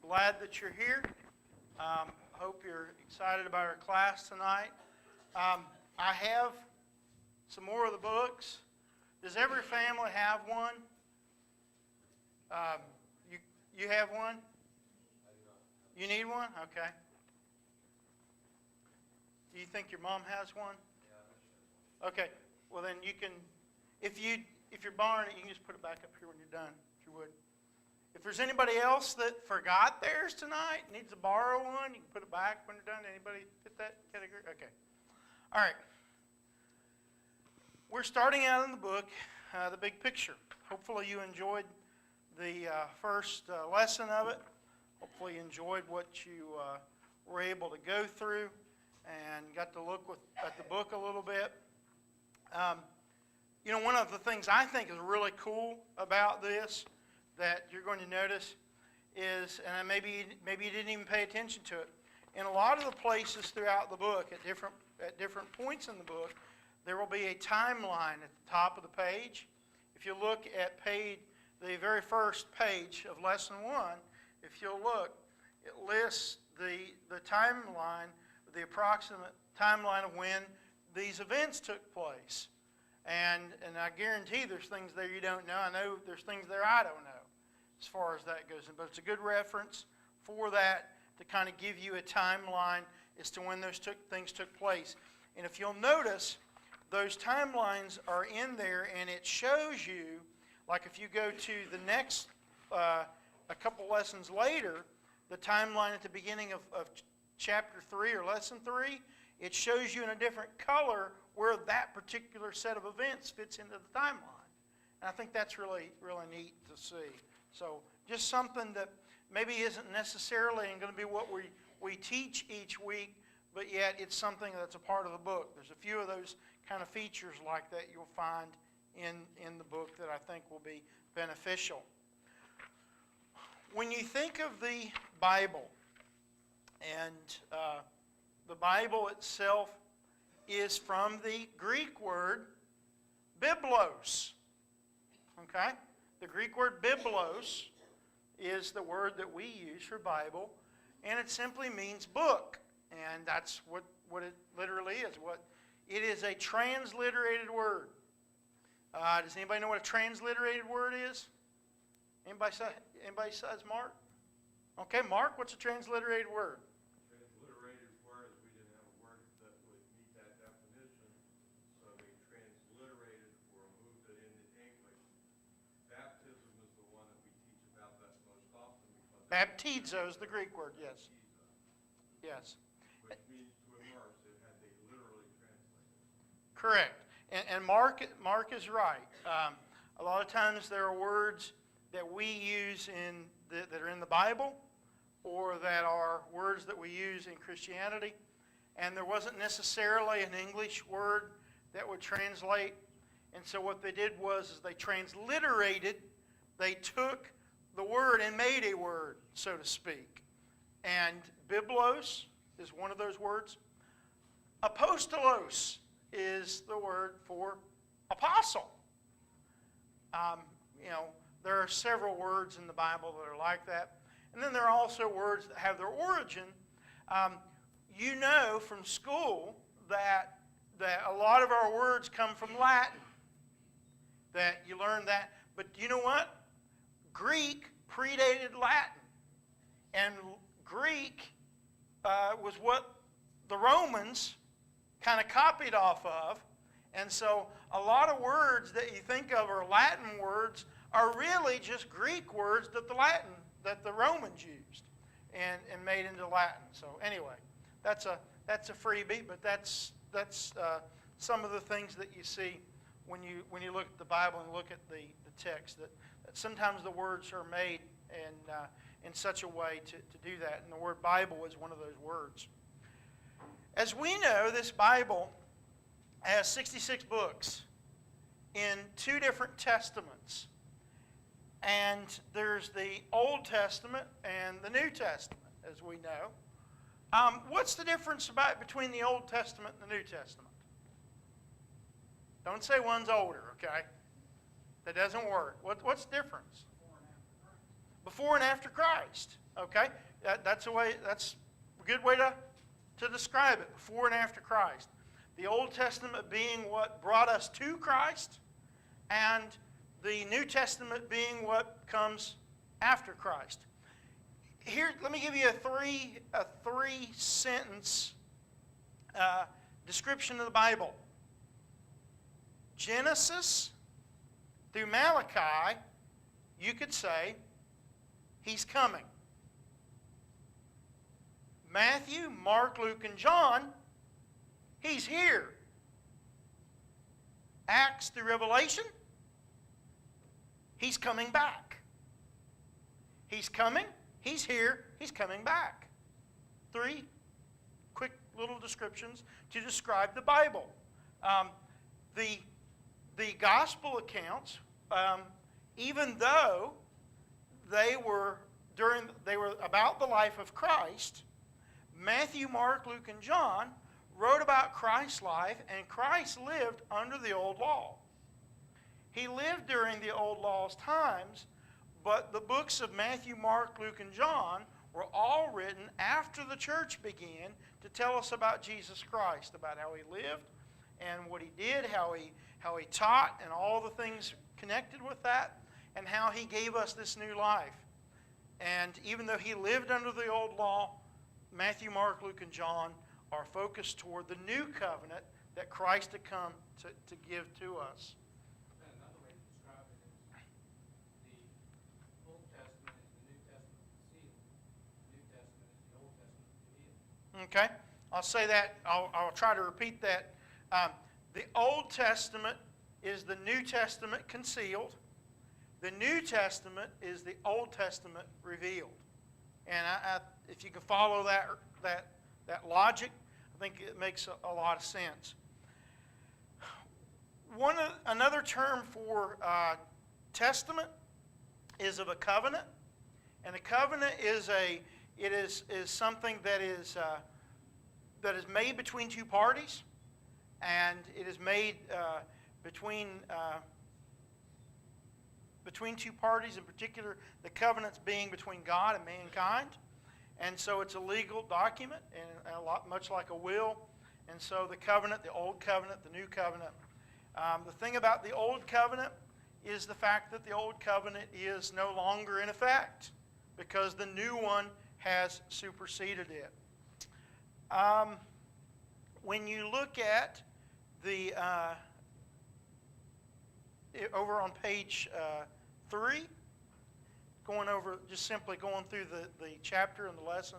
glad that you're here. Hope you're excited about our class tonight. I have some more of the books. Does every family have one? You have one? You need one? Okay. Do you think your mom has one? Okay. Well, then you can, if you're borrowing it, you can just put it back up here when you're done, if you would. If there's anybody else that forgot theirs tonight, needs to borrow one, you can put it back when you're done. Anybody fit that category? Okay. All right. We're starting out in the book, The Big Picture. Hopefully you enjoyed the first lesson of it. Hopefully you enjoyed what you were able to go through and got to look at the book a little bit. One of the things I think is really cool about this that you're going to notice is, and maybe you didn't even pay attention to it, in a lot of the places throughout the book, at different points in the book, there will be a timeline at the top of the page. If you look at the very first page of Lesson 1, if you'll look, it lists the timeline, the approximate timeline of when these events took place. And I guarantee there's things there you don't know. I know there's things there I don't know as far as that goes. But it's a good reference for that to kind of give you a timeline as to when those things took place. And if you'll notice, those timelines are in there, and it shows you, like if you go to the next, a couple lessons later, the timeline at the beginning of chapter 3 or lesson 3, it shows you in a different color where that particular set of events fits into the timeline. And I think that's really, really neat to see. So just something that maybe isn't necessarily going to be what we teach each week, but yet it's something that's a part of the book. There's a few of those kind of features like that you'll find in the book that I think will be beneficial. When you think of the Bible, and the Bible itself is from the Greek word biblos. Okay? The Greek word biblos is the word that we use for Bible, and it simply means book. And that's what it literally is. It is a transliterated word. Does anybody know what a transliterated word is? Anybody besides Mark? Okay, Mark, what's a transliterated word? Transliterated word is we didn't have a word that would meet that definition, so we transliterated or moved it into English. Baptism is the one that we teach about that most often. Baptizo is the Greek word, yes. Yes. Which means to immerse. It had they literally translated. Correct. And Mark is right. A lot of times there are words that we use that are in the Bible, or that are words that we use in Christianity, and there wasn't necessarily an English word that would translate. And so what they did was they transliterated. They took the word and made a word, so to speak. And biblos is one of those words. Apostolos is the word for apostle. There are several words in the Bible that are like that. And then there are also words that have their origin. You know from school that a lot of our words come from Latin. That you learn that. But you know what? Greek predated Latin. And Greek was what the Romans kind of copied off of. And so a lot of words that you think of are Latin words are really just Greek words that the Romans used and made into Latin. So anyway, that's a freebie, but that's some of the things that you see when you look at the Bible and look at the text, that sometimes the words are made in such a way to do that. And the word Bible is one of those words. As we know, this Bible has 66 books in 2 different testaments. And there's the Old Testament and the New Testament, as we know. What's the difference between the Old Testament and the New Testament? Don't say one's older, okay? That doesn't work. What's the difference? before and after Christ. Okay? That's a good way to describe it, before and after Christ. The Old Testament being what brought us to Christ, and the New Testament being what comes after Christ. Here, let me give you a three-sentence description of the Bible. Genesis through Malachi, you could say, He's coming. Matthew, Mark, Luke, and John, He's here. Acts through Revelation, He's coming back. He's coming, He's here, He's coming back. 3 quick little descriptions to describe the Bible. The gospel accounts, even though they were about the life of Christ, Matthew, Mark, Luke, and John wrote about Christ's life, and Christ lived under the old law. He lived during the old law's times, but the books of Matthew, Mark, Luke, and John were all written after the church began to tell us about Jesus Christ, about how He lived and what He did, how he taught, and all the things connected with that, and how He gave us this new life. And even though He lived under the old law, Matthew, Mark, Luke, and John are focused toward the new covenant that Christ had come to give to us. Another way to describe it is the Old Testament is the New Testament concealed. The New Testament is the Old Testament revealed. Okay? I'll say that. I'll try to repeat that. The Old Testament is the New Testament concealed. The New Testament is the Old Testament revealed. And if you can follow that logic, I think it makes a lot of sense. Another term for testament is of a covenant, and a covenant is something that is made between two parties, and it is made between two parties, in particular the covenants being between God and mankind. And so it's a legal document, and much like a will. And so the covenant, the Old Covenant, the New Covenant. The thing about the Old Covenant is the fact that the Old Covenant is no longer in effect because the new one has superseded it. When you look at the over on page 3, simply going through the chapter and the lesson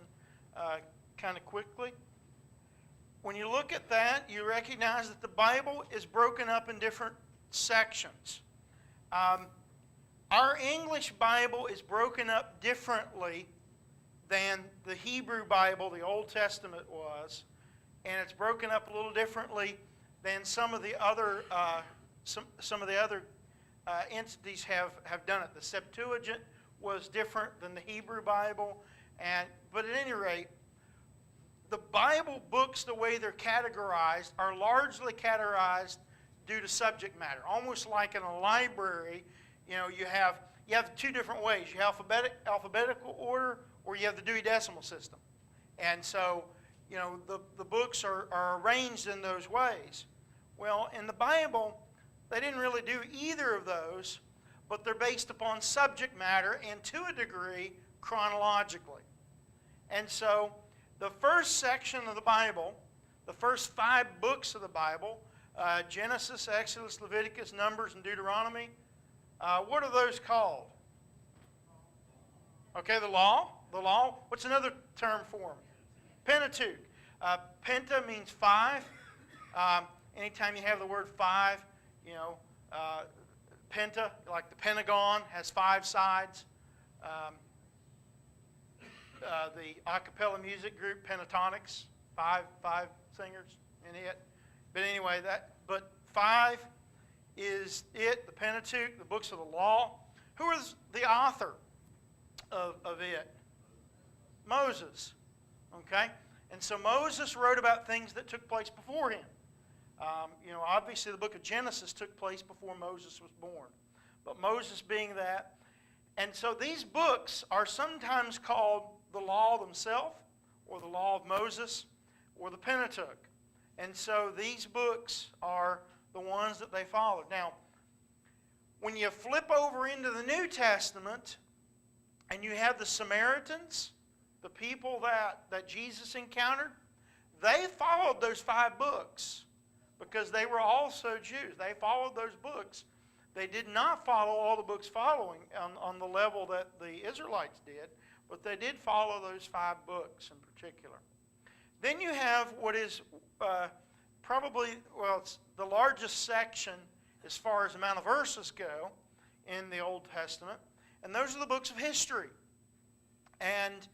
kind of quickly. When you look at that, you recognize that the Bible is broken up in different sections. Our English Bible is broken up differently than the Hebrew Bible, the Old Testament, was, and it's broken up a little differently than some of the other entities have done it. The Septuagint was different than the Hebrew Bible, but at any rate, the Bible books, the way they're categorized, are largely categorized due to subject matter. Almost like in a library, you have two different ways. You have alphabetical order, or you have the Dewey Decimal System. And so, the books are arranged in those ways. Well, in the Bible, they didn't really do either of those, but they're based upon subject matter and, to a degree, chronologically. And so, the first section of the Bible, the first 5 books of the Bible, Genesis, Exodus, Leviticus, Numbers, and Deuteronomy, what are those called? Okay, the law. The law. What's another term for them? Pentateuch. Penta means 5. Anytime you have the word 5, penta, like the Pentagon, has 5 sides. The a cappella music group, Pentatonics, 5 singers in it. But anyway, 5 is it, the Pentateuch, the books of the law. Who is the author of it? Moses. Okay? And so Moses wrote about things that took place before him. Obviously the book of Genesis took place before Moses was born. But Moses being that, And so these books are sometimes called the law themselves, or the law of Moses, or the Pentateuch. And so these books are the ones that they followed. Now, when you flip over into the New Testament, and you have the Samaritans, the people that Jesus encountered, they followed those 5 books because they were also Jews. They followed those books. They did not follow all the books following on the level that the Israelites did, but they did follow those 5 books in particular. Then you have what is probably, well, it's the largest section as far as the amount of verses go in the Old Testament, and those are the books of history. And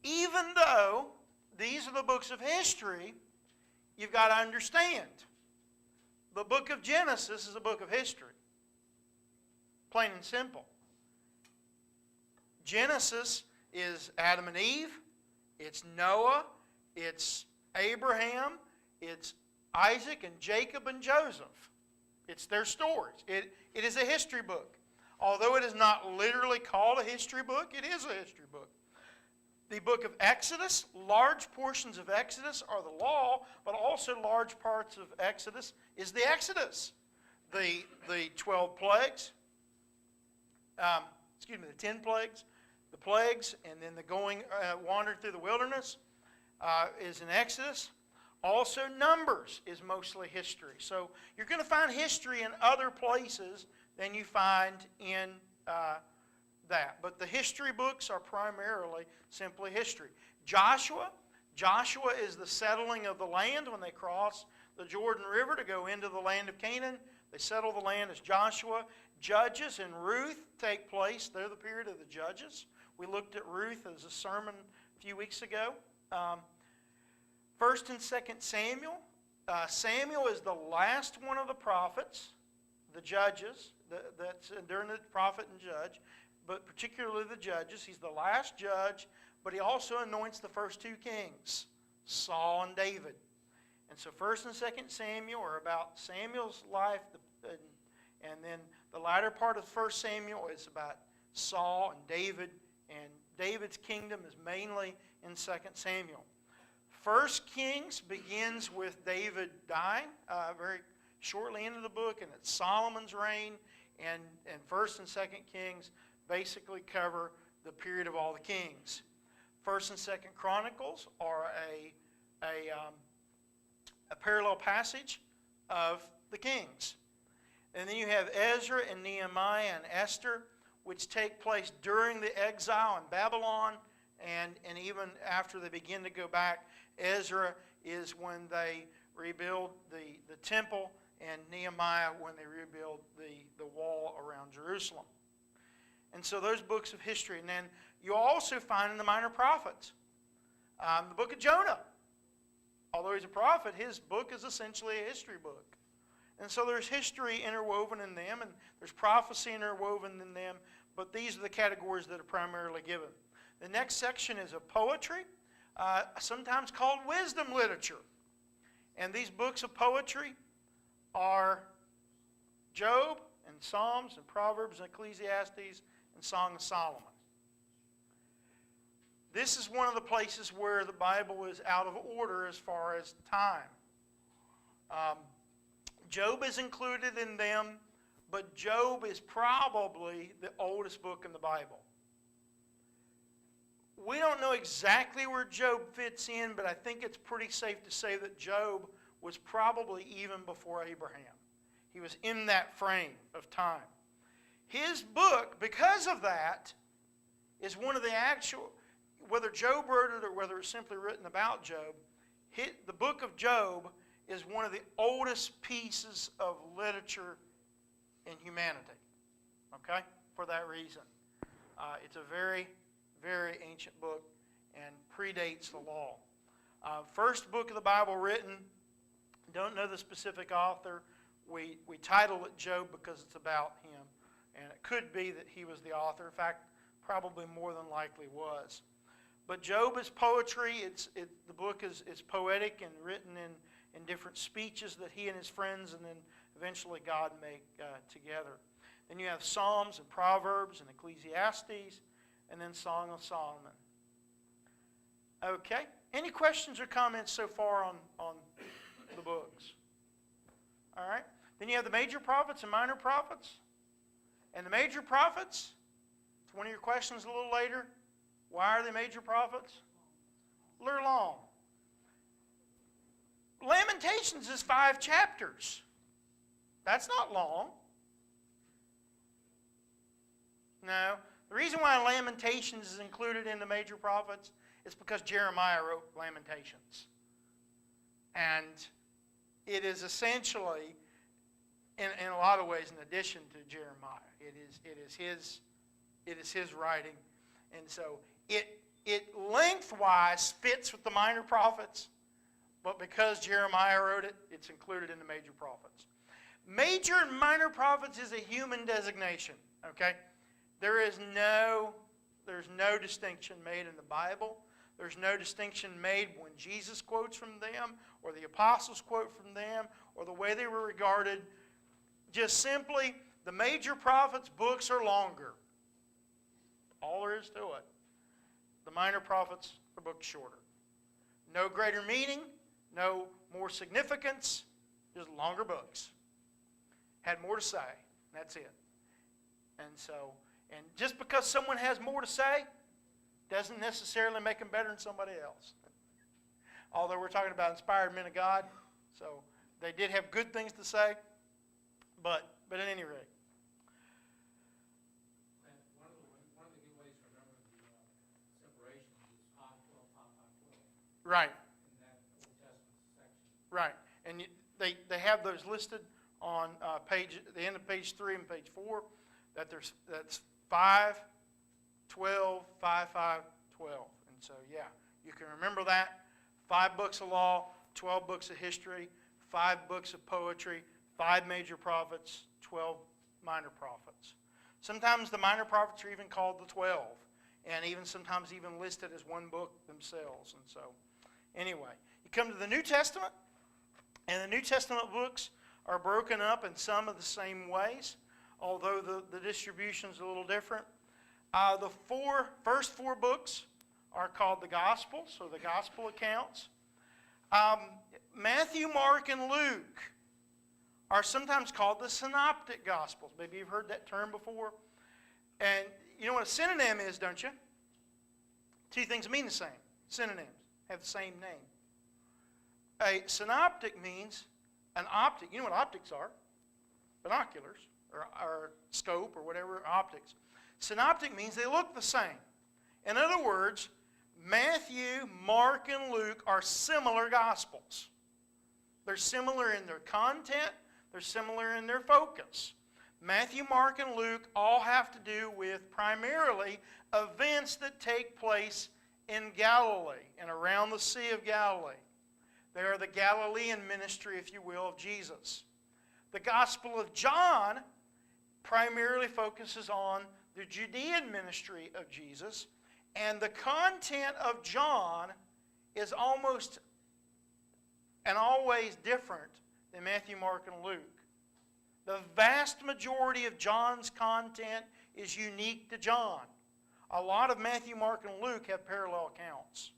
even though these are the books of history, you've got to understand, the book of Genesis is a book of history. Plain and simple. Genesis is Adam and Eve, it's Noah, it's Abraham, it's Isaac and Jacob and Joseph. It's their stories. It is a history book. Although it is not literally called a history book, it is a history book. The book of Exodus, large portions of Exodus are the law, but also large parts of Exodus is the Exodus. The 12 plagues, the 10 plagues, the plagues, and then the going, wandering through the wilderness is in Exodus. Also, Numbers is mostly history. So you're going to find history in other places than you find in that. But the history books are primarily simply history. Joshua is the settling of the land when they cross the Jordan River to go into the land of Canaan. They settle the land as Joshua. Judges and Ruth take place. They're the period of the Judges. We looked at Ruth as a sermon a few weeks ago. 1st and 2nd Samuel. Samuel is the last one of the prophets, the judges, that's during the prophet and judge, but particularly the judges. He's the last judge, but he also anoints the first 2 kings, Saul and David. And so 1st and 2nd Samuel are about Samuel's life, and then the latter part of 1 Samuel is about Saul and David, and David's kingdom is mainly in 2nd Samuel. 1 Kings begins with David dying very shortly into the book, and it's Solomon's reign, and 1st and 2nd Kings basically cover the period of all the kings. 1st and 2nd Chronicles are a parallel passage of the kings. And then you have Ezra and Nehemiah and Esther, which take place during the exile in Babylon, and even after they begin to go back. Ezra is when they rebuild the temple, and Nehemiah when they rebuild the wall around Jerusalem. And so those books of history. And then you also find in the minor prophets the book of Jonah. Although he's a prophet, his book is essentially a history book. And so there's history interwoven in them, and there's prophecy interwoven in them, but these are the categories that are primarily given. The next section is of poetry, sometimes called wisdom literature. And these books of poetry are Job and Psalms and Proverbs and Ecclesiastes and Song of Solomon. This is one of the places where the Bible is out of order as far as time. Job is included in them, but Job is probably the oldest book in the Bible. We don't know exactly where Job fits in, but I think it's pretty safe to say that Job was probably even before Abraham. He was in that frame of time. His book, because of that, is one of the actual, whether Job wrote it or whether it's simply written about Job, the book of Job is one of the oldest pieces of literature in humanity. Okay? For that reason. It's a very, very ancient book and predates the law. First book of the Bible written, don't know the specific author. We title it Job because it's about him. And it could be that he was the author. In fact, probably more than likely was. But Job is poetry. The book is poetic and written in different speeches that he and his friends and then eventually God make together. Then you have Psalms and Proverbs and Ecclesiastes, and then Song of Solomon. Okay? Any questions or comments so far on the books? All right? Then you have the major prophets and minor prophets. And the major prophets, it's one of your questions a little later. Why are they major prophets? They're long. Lamentations is 5 chapters. That's not long. No. The reason why Lamentations is included in the major prophets is because Jeremiah wrote Lamentations. And it is essentially, in a lot of ways, in addition to Jeremiah. It is his writing. And so it lengthwise fits with the minor prophets, but because Jeremiah wrote it, it's included in the major prophets. Major and minor prophets is a human designation, okay? There's no distinction made in the Bible. There's no distinction made when Jesus quotes from them, or the apostles quote from them, or the way they were regarded. Just simply, the major prophets' books are longer. All there is to it. The minor prophets' are books shorter. No greater meaning, no more significance, just longer books. Had more to say, and that's it. And just because someone has more to say, doesn't necessarily make them better than somebody else. Although we're talking about inspired men of God, so they did have good things to say, but at any rate. And one of the good ways to remember the separation is 5:12, 5:12. Right. In that Old Testament section. Right. And they have those listed on the end of page 3 and page 4. That's 5, 12, 5, 5, 12. And so, yeah, you can remember that. 5 books of law, 12 books of history, 5 books of poetry, 5 major prophets, 12 minor prophets. Sometimes the minor prophets are even called the 12, and even sometimes even listed as one book themselves. And so, anyway, you come to the New Testament, and the New Testament books are broken up in some of the same ways, although the distribution is a little different. The first four books are called the Gospels, or the Gospel accounts. Matthew, Mark, and Luke are sometimes called the Synoptic Gospels. Maybe you've heard that term before. And you know what a synonym is, don't you? 2 things mean the same. Synonyms have the same name. A synoptic means an optic. You know what optics are? Binoculars, or scope, or whatever, optics. Synoptic means they look the same. In other words, Matthew, Mark, and Luke are similar Gospels. They're similar in their content. They're similar in their focus. Matthew, Mark, and Luke all have to do with primarily events that take place in Galilee and around the Sea of Galilee. They are the Galilean ministry, if you will, of Jesus. The Gospel of John primarily focuses on the Judean ministry of Jesus, and the content of John is almost and always different than Matthew, Mark, and Luke. The vast majority of John's content is unique to John. A lot of Matthew, Mark, and Luke have parallel accounts.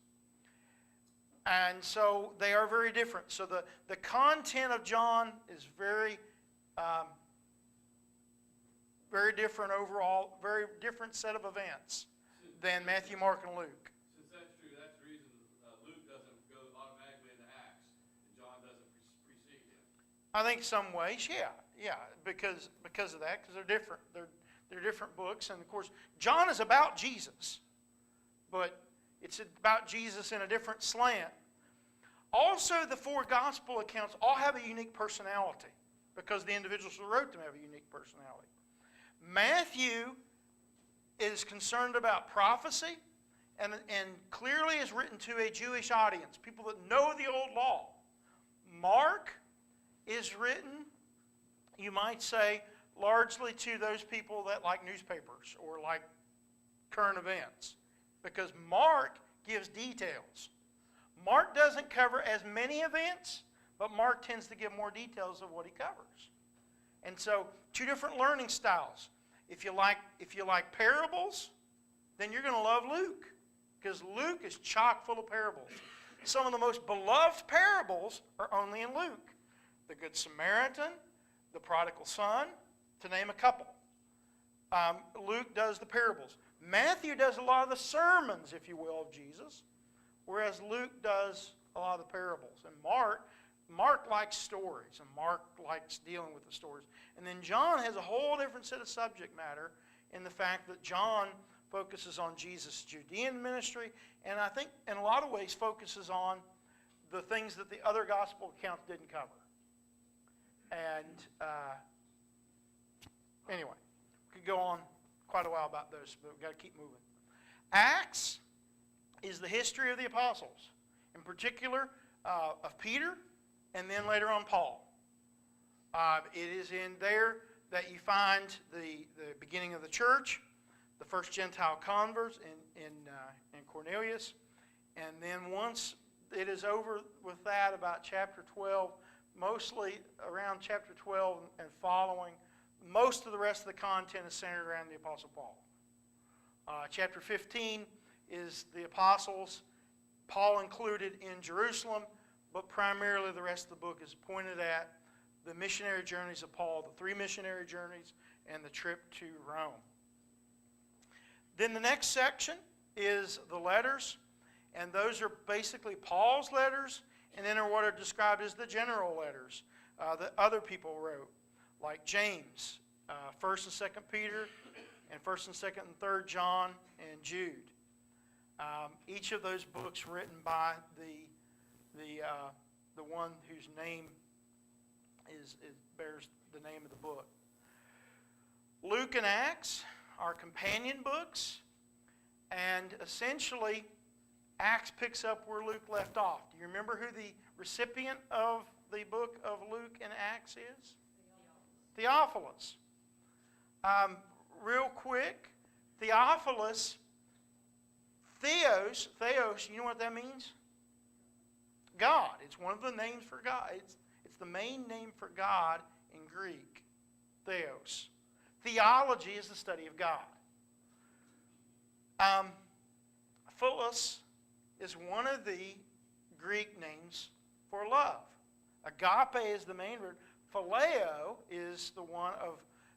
And so they are very different. So the content of John is very different overall, very different set of events than Matthew, Mark, and Luke. Since that's true, that's the reason Luke doesn't go automatically into Acts, and John doesn't precede him. I think some ways, yeah, because of that, because they're different. They're different books, and of course, John is about Jesus, but it's about Jesus in a different slant. Also, the 4 gospel accounts all have a unique personality, because the individuals who wrote them have a unique personality. Matthew is concerned about prophecy and clearly is written to a Jewish audience, people that know the old law. Mark is written, you might say, largely to those people that like newspapers or like current events, because Mark gives details. Mark doesn't cover as many events, but Mark tends to give more details of what he covers. And so, two different learning styles. If you like parables, then you're going to love Luke, because Luke is chock full of parables. Some of the most beloved parables are only in Luke. The Good Samaritan, the Prodigal Son, to name a couple. Luke does the parables. Matthew does a lot of the sermons, if you will, of Jesus, whereas Luke does a lot of the parables. And Mark likes stories, and Mark likes dealing with the stories. And then John has a whole different set of subject matter in the fact that John focuses on Jesus' Judean ministry, and I think in a lot of ways focuses on the things that the other gospel accounts didn't cover. And anyway, we could go on quite a while about those, but we've got to keep moving. Acts is the history of the apostles, in particular of Peter, and then later on Paul. It is in there that you find the beginning of the church, the first Gentile converts in Cornelius, and then once it is over with that, about chapter 12, mostly around chapter 12 and following, most of the rest of the content is centered around the Apostle Paul. Chapter 15 is the apostles, Paul included in Jerusalem, but primarily the rest of the book is pointed at the missionary journeys of Paul, the 3 missionary journeys, and the trip to Rome. Then the next section is the letters, and those are basically Paul's letters, and then are what are described as the general letters that other people wrote, like James, 1st and 2nd Peter, and 1st and 2nd and 3rd John, and Jude. Each of those books written by the one whose name bears the name of the book. Luke and Acts are companion books, and essentially Acts picks up where Luke left off. Do you remember who the recipient of the book of Luke and Acts is? Theophilus. Real quick, Theophilus, Theos, you know what that means? God. It's one of the names for God. It's the main name for God in Greek. Theos. Theology is the study of God. Philos is one of the Greek names for love. Agape is the main word. Phileo is the one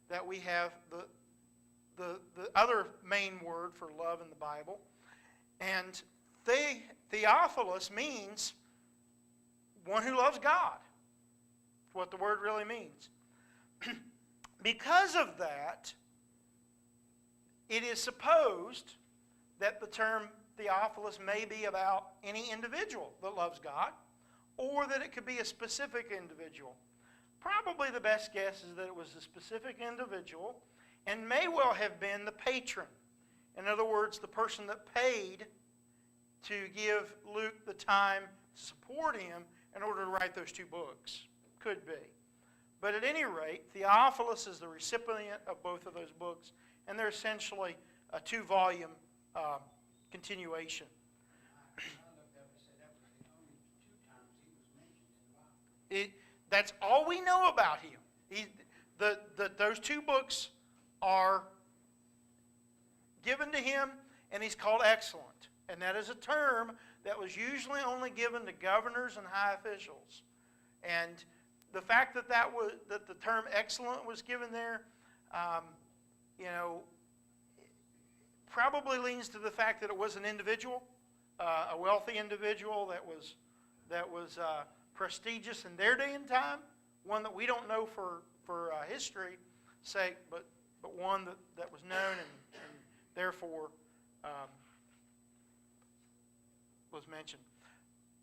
that we have the other main word for love in the Bible. And Theophilus means one who loves God. That's what the word really means. Because of that, it is supposed that the term Theophilus may be about any individual that loves God, or that it could be a specific individual. Probably the best guess is that it was a specific individual, and may well have been the patron. In other words, the person that paid to give Luke the time to support him in order to write those 2 books. Could be. But at any rate, Theophilus is the recipient of both of those books, and they're essentially a 2-volume continuation. That's all we know about him. Those 2 books are given to him, and he's called excellent. And that is a term that was usually only given to governors and high officials. And the fact that the term excellent was given there, probably leans to the fact that it was an individual, a wealthy individual that was prestigious in their day and time, one that we don't know for history's sake, but one that was known and therefore was mentioned.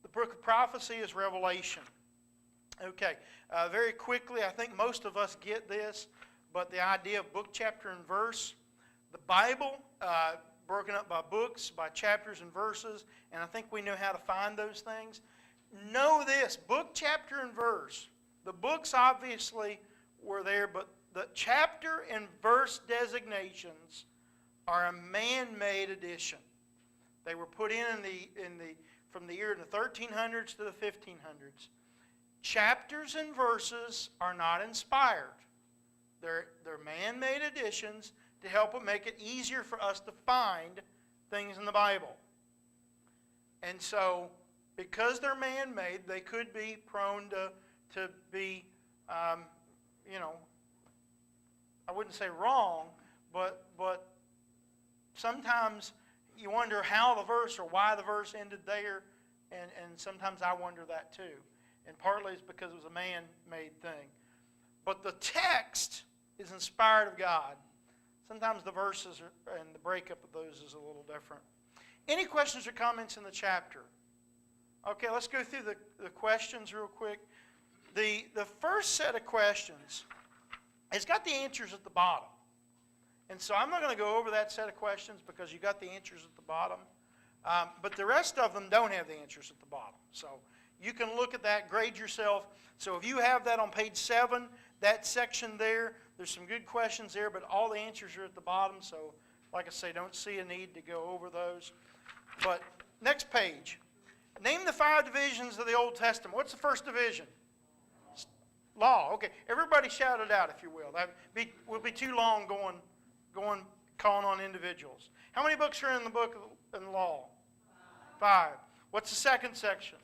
The book of prophecy is Revelation. Okay, very quickly, I think most of us get this, but the idea of book, chapter, and verse. The Bible, broken up by books, by chapters and verses, and I think we know how to find those things. Know this, book, chapter, and verse. The books obviously were there, but the chapter and verse designations are a man-made addition. They were put in from the year in the 1300s to the 1500s. Chapters and verses are not inspired. They're man-made additions to help it make it easier for us to find things in the Bible. And so, because they're man-made, they could be prone to be, I wouldn't say wrong, but sometimes you wonder how the verse or why the verse ended there, and sometimes I wonder that too. And partly it's because it was a man-made thing. But the text is inspired of God. Sometimes the verses and the breakup of those is a little different. Any questions or comments in the chapter? Okay, let's go through the questions real quick. The first set of questions, it's got the answers at the bottom. And so I'm not going to go over that set of questions because you got the answers at the bottom. But the rest of them don't have the answers at the bottom. So you can look at that, grade yourself. So if you have that on page 7, that section there, there's some good questions there, but all the answers are at the bottom. So like I say, don't see a need to go over those. But next page. Name the 5 divisions of the Old Testament. What's the first division? Law. Okay, everybody shout it out if you will. That would be too long calling on individuals. How many books are in the book of the law? 5. What's the second section?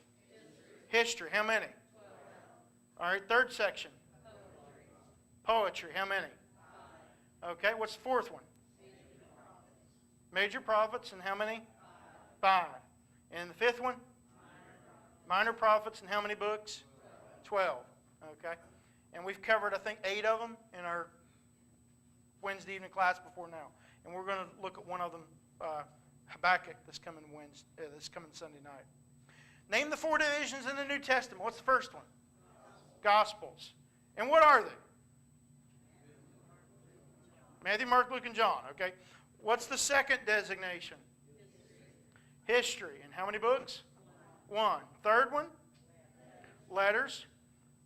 History. How many? 12. All right, third section? Poetry. How many? 5. Okay, what's the fourth one? Major prophets. And how many? 5. And the fifth one? Minor prophets. And how many books? 12. Okay, and we've covered, I think, 8 of them in our Wednesday evening class before now. And we're going to look at one of them, Habakkuk, this coming Sunday night. Name the 4 divisions in the New Testament. What's the first one? Gospels. And what are they? Matthew, Mark, Luke, and John. Okay. What's the second designation? History. And how many books? 1. Third one? Letters.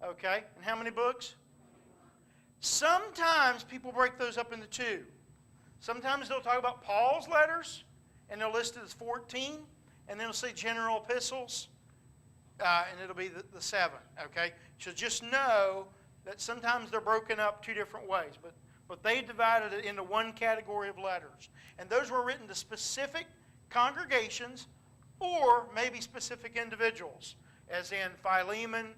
Okay. And how many books? Sometimes people break those up into 2. Sometimes they'll talk about Paul's letters, and they'll list it as 14, and then they'll say general epistles, and it'll be the 7. Okay. So just know that sometimes they're broken up 2 different ways, but they divided it into one category of letters. And those were written to specific congregations or maybe specific individuals, as in Philemon,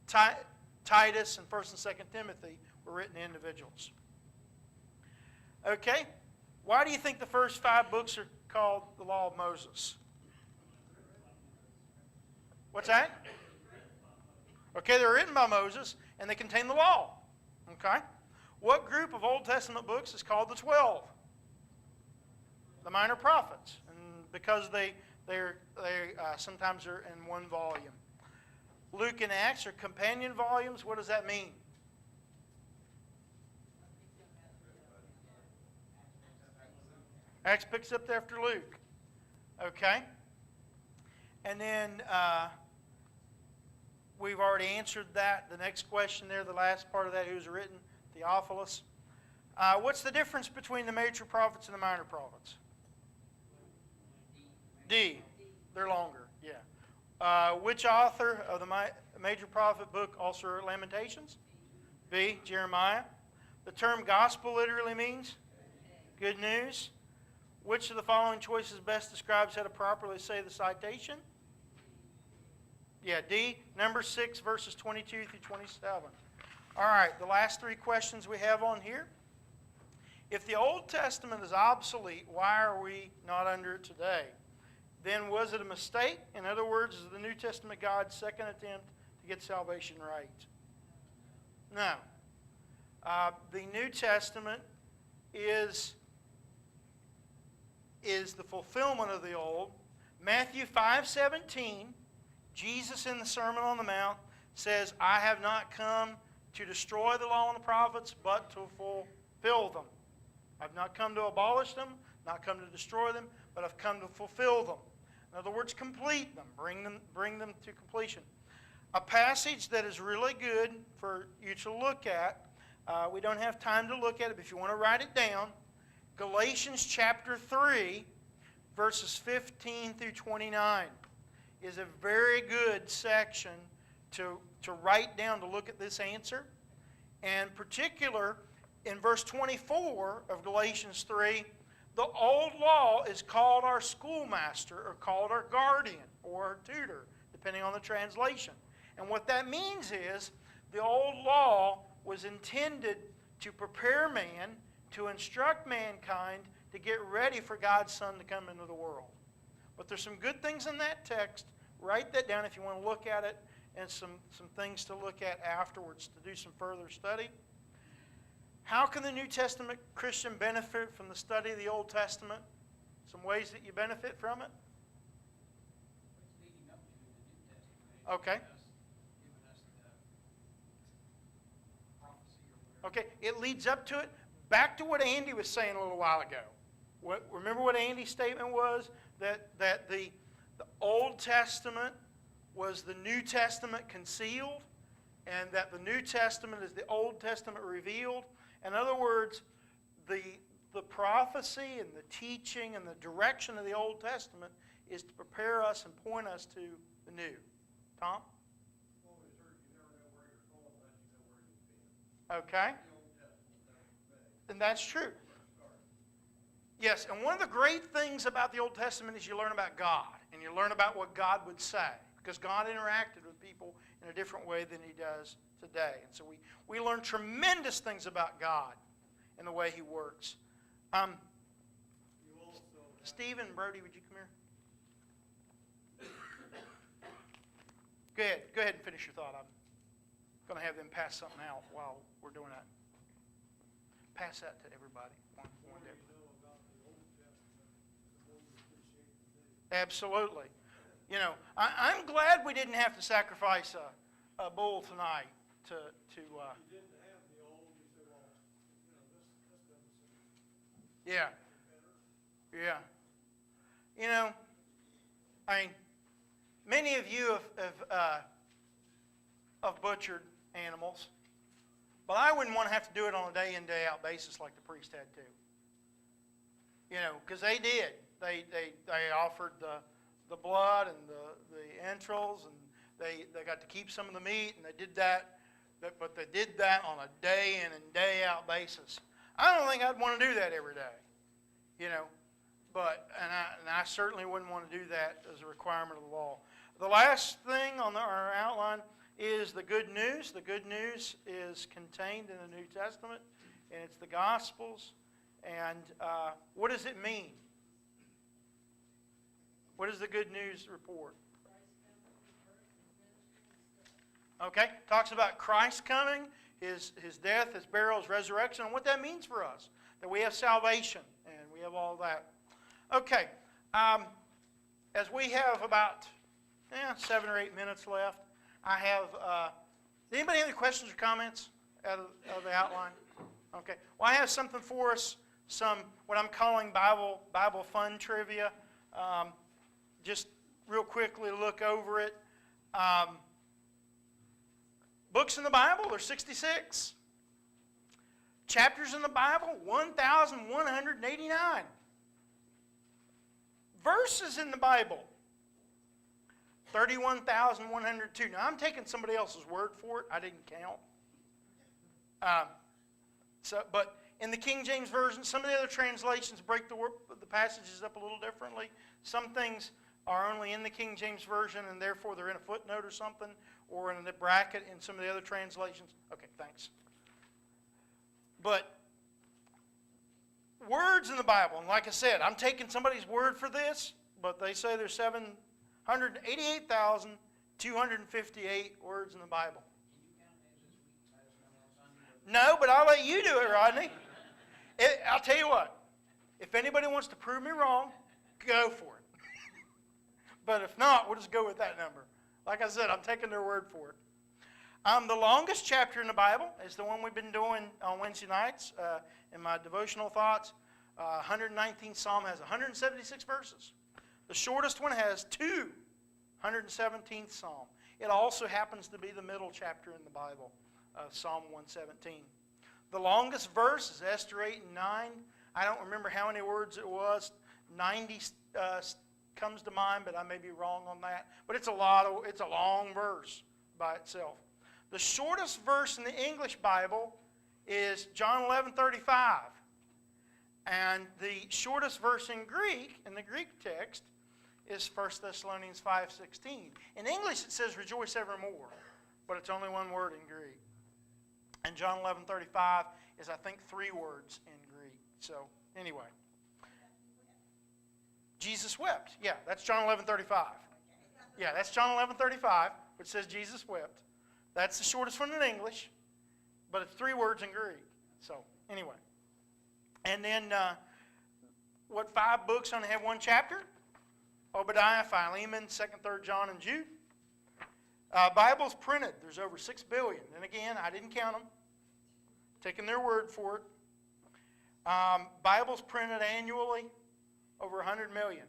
Titus, and 1st and 2nd Timothy were written to individuals. Okay? Why do you think the first 5 books are called the Law of Moses? What's that? Okay, they're written by Moses, and they contain the law. Okay? What group of Old Testament books is called the 12? The minor prophets, and because they sometimes are in one volume. Luke and Acts are companion volumes. What does that mean? Acts picks up after Luke. Okay? And then we've already answered that. The next question there, the last part of that, who's written? Theophilus. What's the difference between the major prophets and the minor prophets? D. They're longer, yeah. Which author of the major prophet book also wrote Lamentations? B. Jeremiah. The term gospel literally means good news. Which of the following choices best describes how to properly say the citation? Yeah, D. Number 6, verses 22 through 27. All right, the last 3 questions we have on here. If the Old Testament is obsolete, why are we not under it today? Then was it a mistake? In other words, is the New Testament God's second attempt to get salvation right? No. The New Testament is the fulfillment of the Old. Matthew 5:17, Jesus in the Sermon on the Mount says, I have not come to destroy the law and the prophets, but to fulfill them. I've not come to abolish them, not come to destroy them, but I've come to fulfill them. In other words, complete them, bring them to completion. A passage that is really good for you to look at, we don't have time to look at it, but if you want to write it down, Galatians chapter 3, verses 15 through 29 is a very good section to write down to look at this answer. And in particular, in verse 24 of Galatians 3, the old law is called our schoolmaster or called our guardian or our tutor, depending on the translation. And what that means is the old law was intended to prepare man, to instruct mankind to get ready for God's Son to come into the world. But there's some good things in that text. Write that down if you want to look at it, and some things to look at afterwards to do some further study. How can the New Testament Christian benefit from the study of the Old Testament? Some ways that you benefit from it? It's leading up to the New Testament. Okay. Giving us the prophecy or whatever. Okay, it leads up to it. Back to what Andy was saying a little while ago. Remember what Andy's statement was? That the Old Testament was the New Testament concealed, and that the New Testament is the Old Testament revealed. In other words, the prophecy and the teaching and the direction of the Old Testament is to prepare us and point us to the new. Tom? Well, we heard you never know where you're going unless you know where you've been. Okay. The Old Testament, that was vague. And that's true. Yes, and one of the great things about the Old Testament is you learn about God, and you learn about what God would say, because God interacted with people in a different way than He does today. And so we learn tremendous things about God and the way He works. You also have Stephen, Brody, would you come here? Go ahead and finish your thought. I'm going to have them pass something out while we're doing that. Pass that to everybody. One day. Absolutely. You know, I'm glad we didn't have to sacrifice a bull tonight to you didn't have the old, you said, well, this doesn't seem yeah. better. Yeah. You know, I mean, many of you have butchered animals, but I wouldn't want to have to do it on a day in, day out basis like the priest had to. You know, because they did. They offered the blood and the entrails, and they got to keep some of the meat, and they did that. But they did that on a day in and day out basis. I don't think I'd want to do that every day. You know, and I certainly wouldn't want to do that as a requirement of the law. The last thing on our outline is the good news. The good news is contained in the New Testament, and it's the Gospels. And what does it mean? What does the good news report? Okay, talks about Christ coming, His death, His burial, His resurrection, and what that means for us. That we have salvation, and we have all that. Okay, as we have about 7 or 8 minutes left, I have, does anybody have any questions or comments out of the outline? Okay, well I have something for us, some what I'm calling Bible fun trivia. Just real quickly look over it. Books in the Bible, there's 66. Chapters in the Bible, 1,189. Verses in the Bible, 31,102. Now, I'm taking somebody else's word for it. I didn't count. But in the King James Version, some of the other translations break the passages up a little differently. Some things are only in the King James Version, and therefore they're in a footnote or something, or in a bracket in some of the other translations. Okay, thanks. But words in the Bible, and like I said, I'm taking somebody's word for this, but they say there's 788,258 words in the Bible. No, but I'll let you do it, Rodney. I'll tell you what. If anybody wants to prove me wrong, go for it. But if not, we'll just go with that number. Like I said, I'm taking their word for it. The longest chapter in the Bible is the one we've been doing on Wednesday nights in my devotional thoughts. 119th Psalm has 176 verses. The shortest one has 117th Psalm. It also happens to be the middle chapter in the Bible, Psalm 117. The longest verse is Esther 8 and 9. I don't remember how many words it was. 90 comes to mind, but I may be wrong on that. But it's a long verse by itself. The shortest verse in the English Bible is John 11:35. And the shortest verse in Greek, in the Greek text, is 1 Thessalonians 5:16. In English it says rejoice evermore, but it's only one word in Greek. And John 11:35 is, I think, 3 words in Greek. So, anyway. Jesus wept. Yeah, that's John 11:35. Yeah, that's John 11:35, which says Jesus wept. That's the shortest one in English, but it's 3 words in Greek. So, anyway. And then, what 5 books only have 1 chapter? Obadiah, Philemon, 2nd, 3rd John, and Jude. Bibles printed. There's over 6 billion. And again, I didn't count them. Taking their word for it. Bibles printed annually, over 100 million.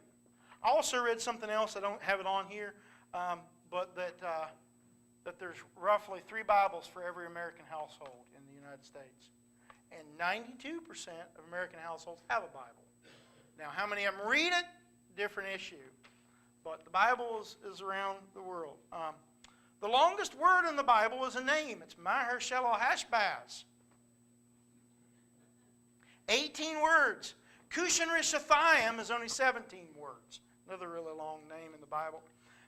I also read something else. I don't have it on here, but that there's roughly 3 Bibles for every American household in the United States. And 92% of American households have a Bible. Now, how many of them read it? Different issue. But the Bible is around the world. The longest word in the Bible is a name. It's Maher-Shalal-Hashbaz. 18 words. Cushan-Rishathaim is only 17 words. Another really long name in the Bible.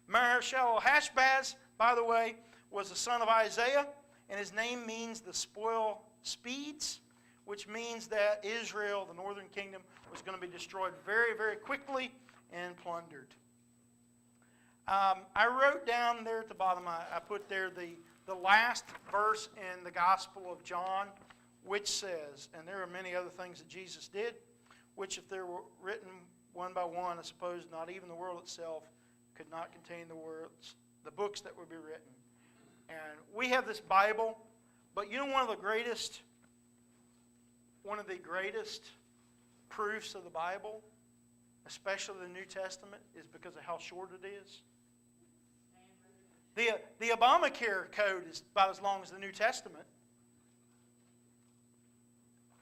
Maher-Shalal-Hashbaz, by the way, was the son of Isaiah, and his name means the spoil speeds, which means that Israel, the northern kingdom, was going to be destroyed very, very quickly and plundered. I wrote down there at the bottom, I put there the last verse in the Gospel of John, which says, and there are many other things that Jesus did, which if they were written one by one, I suppose not even the world itself could not contain the books that would be written. And we have this Bible, but you know one of the greatest proofs of the Bible, especially the New Testament, is because of how short it is. The Obamacare code is about as long as the New Testament.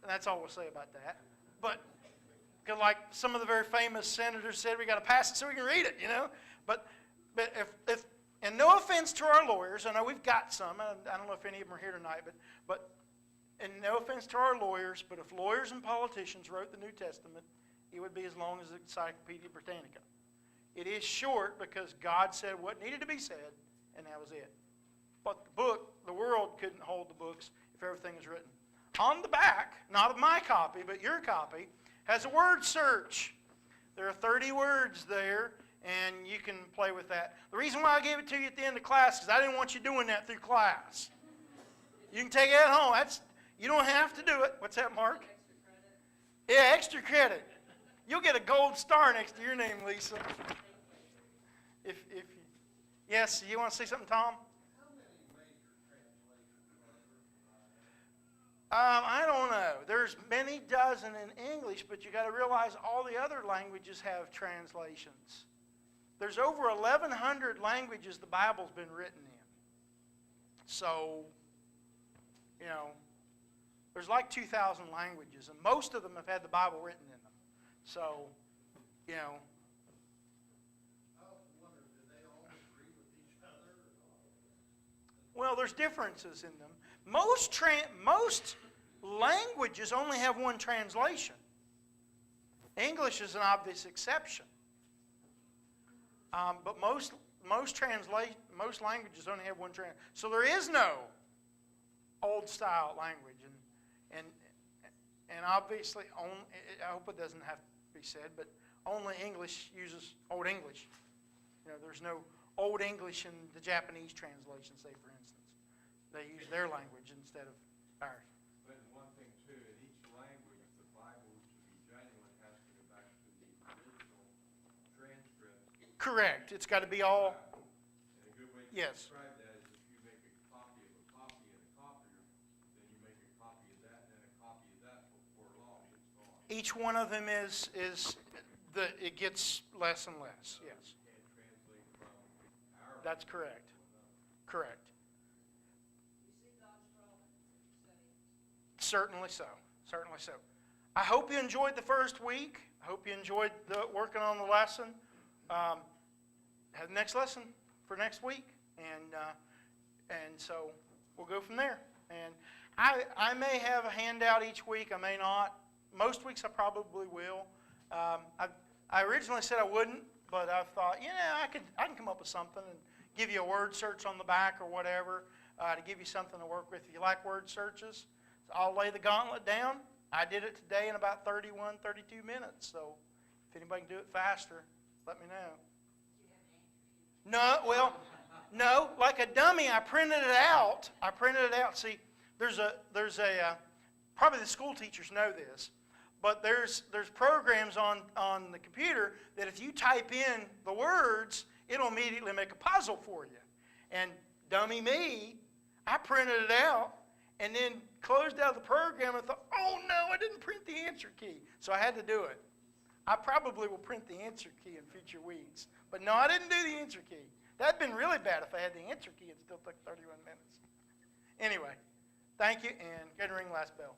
And that's all we'll say about that. But like some of the very famous senators said, we got to pass it so we can read it, you know. But if and no offense to our lawyers, I know we've got some. I don't know if any of them are here tonight, but and no offense to our lawyers, but if lawyers and politicians wrote the New Testament, it would be as long as the Encyclopedia Britannica. It is short because God said what needed to be said, and that was it. But the world couldn't hold the books if everything was written. On the back, not of my copy, but your copy, has a word search. There are 30 words there, and you can play with that. The reason why I gave it to you at the end of class is I didn't want you doing that through class. You can take it at home. You don't have to do it. What's that, Mark? Extra credit. Yeah, extra credit. You'll get a gold star next to your name, Lisa. Yes, you want to say something, Tom? How many major translations are there? I don't know. There's many dozen in English, but you got to realize all the other languages have translations. There's over 1,100 languages the Bible's been written in. So, you know, there's like 2,000 languages, and most of them have had the Bible written in them. So, you know. I often wonder, do they all agree with each other? Well, there's differences in them. Most languages only have one translation. English is an obvious exception. But most languages only have one translation. So there is no old style language, and obviously, I hope it doesn't have to be said, but only English uses Old English. You know, there's no Old English in the Japanese translation, say for instance. They use their language instead of ours. But one thing too, in each language, the Bible, to be genuine, has to go back to the original transcript. Correct. It's got to be all. And a good way to Yes. describe that is if you make a copy of a copy in a copier, then you make a copy of that, and then a copy of that before long it's gone. Each one of them it gets less and less. Yes. You can't translate from our That's correct. Correct. Certainly so. Certainly so. I hope you enjoyed the first week. I hope you enjoyed working on the lesson. Have the next lesson for next week, and so we'll go from there. And I may have a handout each week. I may not. Most weeks I probably will. I originally said I wouldn't, but I thought, I can come up with something and give you a word search on the back or whatever to give you something to work with. If you like word searches, so I'll lay the gauntlet down. I did it today in about 31, 32 minutes. So if anybody can do it faster, let me know. No, like a dummy, I printed it out. See, there's a probably the school teachers know this, but there's programs on the computer that if you type in the words, it'll immediately make a puzzle for you. And dummy me, I printed it out and then closed out the program and thought, oh no, I didn't print the answer key. So I had to do it. I probably will print the answer key in future weeks. But no, I didn't do the answer key. That'd been really bad if I had the answer key. It still took 31 minutes. Anyway, thank you, and go ahead and ring the last bell.